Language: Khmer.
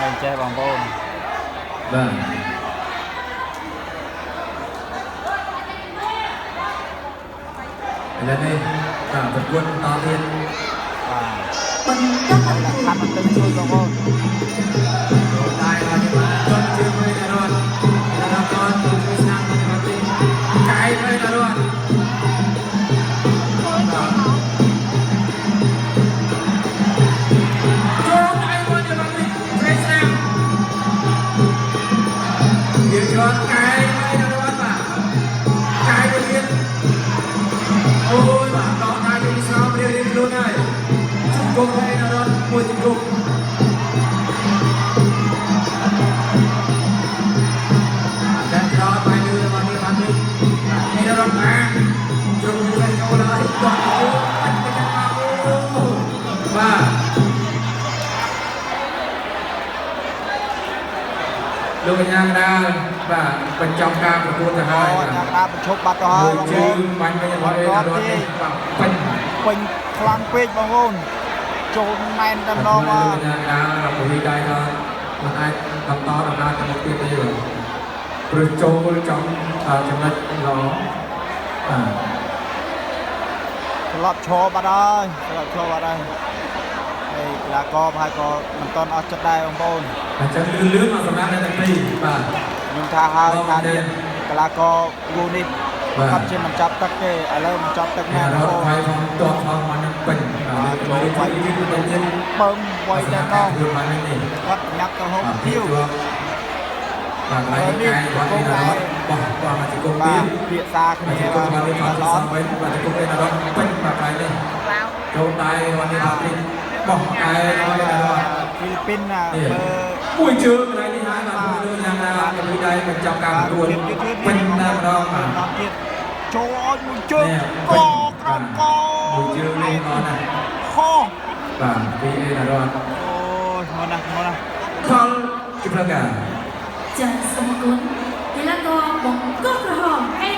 mình chơi bằng bồn vâng lần này cả vật quân to thiên đây là khăn bằng tương chui bằng bồn đây là những bạn con chưa mới là luôn là con chưa sang thì mà đi cái mới là luôn Điều chọn cái hay là đâu mà cái đầu tiên ôi mà đó cái đi sao đi đi luôn này chúc cùng hay là đó mùi tình cùng dan đó bài đưa mà đi làm đi hay là đó mà chung với nhau là hết toàn chứ anh cái nào vàលោកកញ្ញាកដាលបាទបញ្ចប់ការប្រកួតទៅហើយបាទការបញ្ឈប់បាត់ទៅហើយបងប្អូន បាញ់វិញរបស់អេណារ៉ុននេះបាទពេញ ខ្លាំងពេកបងប្អូនចូលមែនតែម្ដងលោកកញ្ញាកដាលដល់ពូលីដៃដល់មិនអាចបន្តដំណើរទៅមុខទៀតទេបាទព្រោះចូលចំចំណុចល្អបាទត្រឡប់ឈរបាត់ហើយត្រឡប់ឈរបាត់ហើយហើយកីឡាករប្រហែលក៏មិនទាន់អស់ចិត្តដែរបងប្អូនអញ្ចឹងលឿនមកសម្រាប់អ្នកទាំងពីរបាទខ្ញុំថាហើយថាកីឡាករគូនេះអត់ជាមិនចាប់ទឹកទេឥឡូវមិនចាប់ទឹកណាបងប្អូនហើយផងតបផងមកនឹងពេញបាទចូលវាយទៅទៀតបើវាយតែដល់គឺបាននេះគាត់ញ៉ាក់ទៅហូបភៀវបាទហើយនេះគាត់នេះដល់បោះបាទមកជង្គង់ទៀតពាក្យសារគ្នាបាទគាត់នេះគាត់សំវិញបាទជង្គង់នេះដល់ពេញបាទហើយនេះចូលដៃគាត់នេះដល់នេះបោះដៃដល់ហ្វីលីពីនណាមើលមួយជើងថ្ងៃនេះហើយបាទមួយយ៉ាងណាមួយដៃបញ្ចប់ការប្រកួតពេញតែម្ដងបាទទៀតចូលឲ្យមួយជើងកក្រោមកមួយជើងនេះអត់ណាហោបាទពីអេណារ៉ុនអូយមកណាខលជម្រាបការចាសូមអរគុណកីឡាករបង្កប់ក្រហមអេ